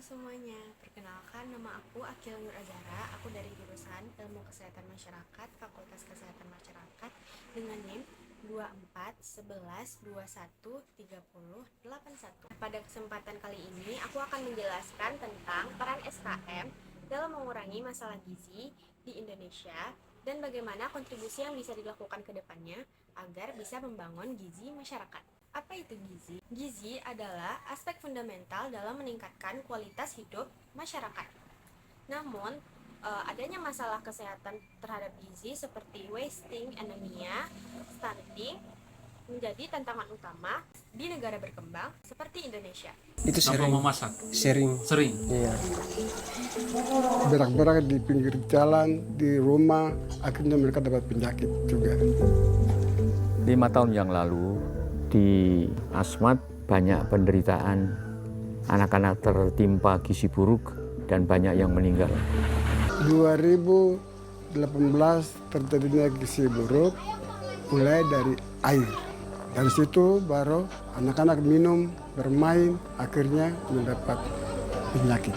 semuanya, perkenalkan nama aku Akil Nur Azhara. Aku dari jurusan Ilmu Kesehatan Masyarakat, Fakultas Kesehatan Masyarakat dengan NIM 2411213081. Pada kesempatan kali ini, aku akan menjelaskan tentang peran SKM dalam mengurangi masalah gizi di Indonesia dan bagaimana kontribusi yang bisa dilakukan ke depannya agar bisa membangun gizi masyarakat. Apa itu gizi? Gizi adalah aspek fundamental dalam meningkatkan kualitas hidup masyarakat. Namun, adanya masalah kesehatan terhadap gizi seperti wasting, anemia, stunting menjadi tantangan utama di negara berkembang seperti Indonesia. Itu Kenapa sering memasak? sering Sering. iya. berak-berak di pinggir jalan, di rumah, akhirnya mereka dapat penyakit juga. 5 tahun yang lalu di Asmat banyak penderitaan, anak-anak tertimpa gizi buruk dan banyak yang meninggal. 2018 terjadinya gizi buruk mulai dari air. Dari situ baru anak-anak minum, bermain, akhirnya mendapat penyakit.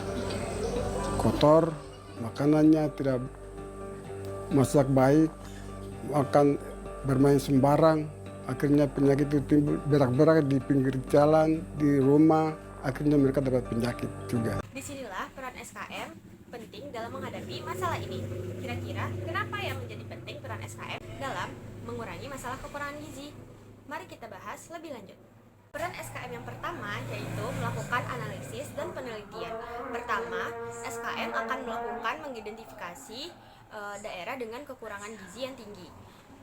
Kotor, makanannya tidak masak baik, makan bermain sembarang, akhirnya penyakit itu timbul, berak-berak di pinggir jalan, di rumah, akhirnya mereka dapat penyakit juga. Disinilah peran SKM penting dalam menghadapi masalah ini. Kira-kira kenapa yang menjadi penting peran SKM dalam mengurangi masalah kekurangan gizi? Mari kita bahas lebih lanjut. Peran SKM yang pertama yaitu melakukan analisis dan penelitian. Pertama, SKM akan melakukan mengidentifikasi daerah dengan kekurangan gizi yang tinggi.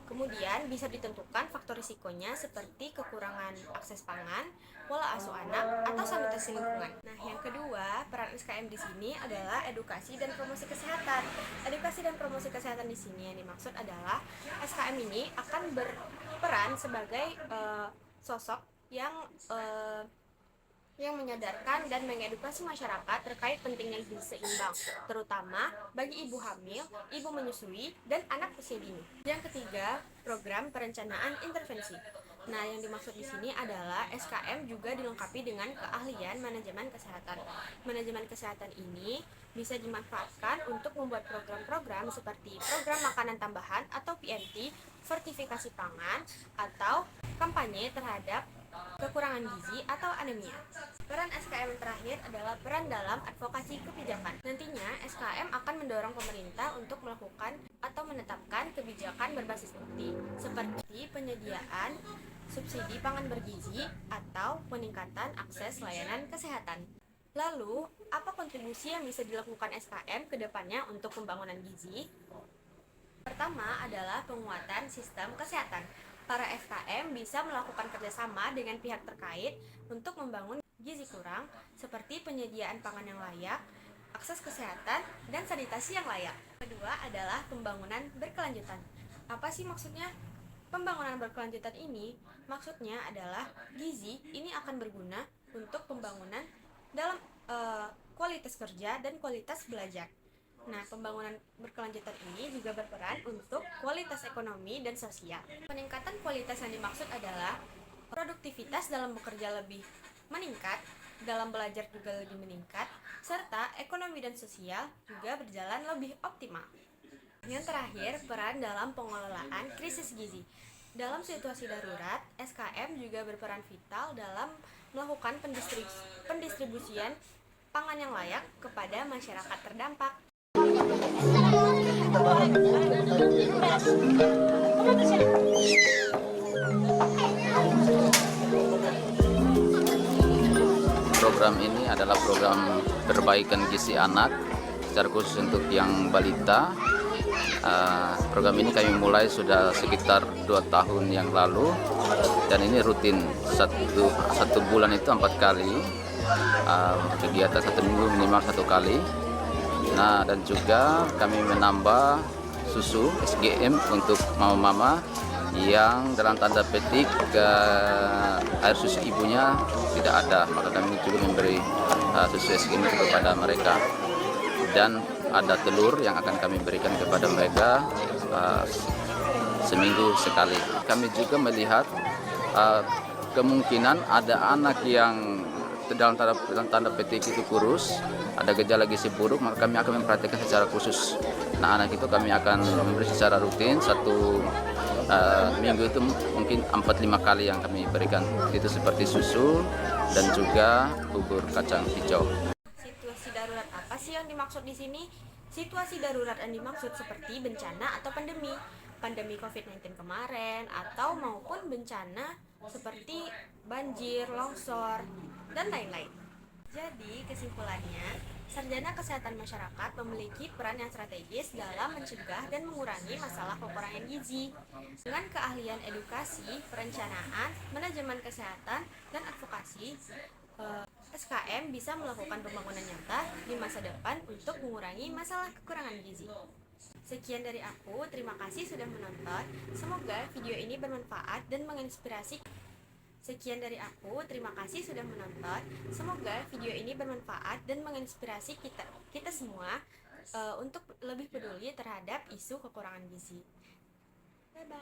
Kemudian bisa ditentukan faktor risikonya seperti kekurangan akses pangan, pola asuh anak, atau sanitasi lingkungan. Nah, yang kedua, peran SKM di sini adalah edukasi dan promosi kesehatan. Edukasi dan promosi kesehatan di sini yang dimaksud adalah SKM ini akan berperan sebagai sosok yang menyadarkan dan mengedukasi masyarakat terkait pentingnya gizi seimbang, terutama bagi ibu hamil, ibu menyusui, dan anak usia dini. Yang ketiga, program perencanaan intervensi. Nah, yang dimaksud di sini adalah SKM juga dilengkapi dengan keahlian manajemen kesehatan. Manajemen kesehatan ini bisa dimanfaatkan untuk membuat program-program seperti program makanan tambahan atau PMT, sertifikasi pangan, atau kampanye terhadap kekurangan gizi atau anemia. Peran SKM terakhir adalah peran dalam advokasi kebijakan. Nantinya SKM akan mendorong pemerintah untuk melakukan atau menetapkan kebijakan berbasis bukti seperti penyediaan subsidi pangan bergizi atau peningkatan akses layanan kesehatan. Lalu, apa kontribusi yang bisa dilakukan SKM ke depannya untuk pembangunan gizi? Pertama adalah penguatan sistem kesehatan. Para SKM bisa melakukan kerjasama dengan pihak terkait untuk membangun gizi kurang seperti penyediaan pangan yang layak, akses kesehatan, dan sanitasi yang layak. Kedua adalah pembangunan berkelanjutan. Apa sih maksudnya? Pembangunan berkelanjutan ini maksudnya adalah gizi ini akan berguna untuk pembangunan dalam kualitas kerja dan kualitas belajar. Nah, pembangunan berkelanjutan ini juga berperan untuk kualitas ekonomi dan sosial. Peningkatan kualitas yang dimaksud adalah produktivitas dalam bekerja lebih meningkat, dalam belajar juga lebih meningkat, serta ekonomi dan sosial juga berjalan lebih optimal. Yang terakhir, peran dalam pengelolaan krisis gizi. Dalam situasi darurat, SKM juga berperan vital dalam melakukan pendistribusian pangan yang layak kepada masyarakat terdampak. Program ini adalah program perbaikan gizi anak secara khusus untuk yang balita. Program ini kami mulai sudah sekitar 2 tahun yang lalu dan ini rutin satu bulan itu 4 kali kegiatan, 1 minggu minimal 1 kali. Nah, dan juga kami menambah susu SGM untuk mama-mama yang dalam tanda petik air susu ibunya tidak ada, maka kami juga memberi susu SGM itu kepada mereka, dan ada telur yang akan kami berikan kepada mereka seminggu sekali. Kami juga melihat kemungkinan ada anak yang dalam tanda petik itu kurus, ada gejala gizi buruk, maka kami akan memperhatikan secara khusus. Nah, anak itu kami akan memberi secara rutin, satu minggu itu mungkin 4-5 kali yang kami berikan. Itu seperti susu dan juga bubur kacang hijau. Situasi darurat apa sih yang dimaksud di sini? Situasi darurat yang dimaksud seperti bencana atau pandemi COVID-19 kemarin, atau maupun bencana seperti banjir, longsor, dan lain-lain. Jadi, kesimpulannya, sarjana kesehatan masyarakat memiliki peran yang strategis dalam mencegah dan mengurangi masalah kekurangan gizi. Dengan keahlian edukasi, perencanaan, manajemen kesehatan, dan advokasi, SKM bisa melakukan pembangunan nyata di masa depan untuk mengurangi masalah kekurangan gizi. Sekian dari aku, terima kasih sudah menonton. Semoga video ini bermanfaat dan menginspirasi. Sekian dari aku, terima kasih sudah menonton. Semoga video ini bermanfaat dan menginspirasi kita semua untuk lebih peduli terhadap isu kekurangan gizi. Bye-bye.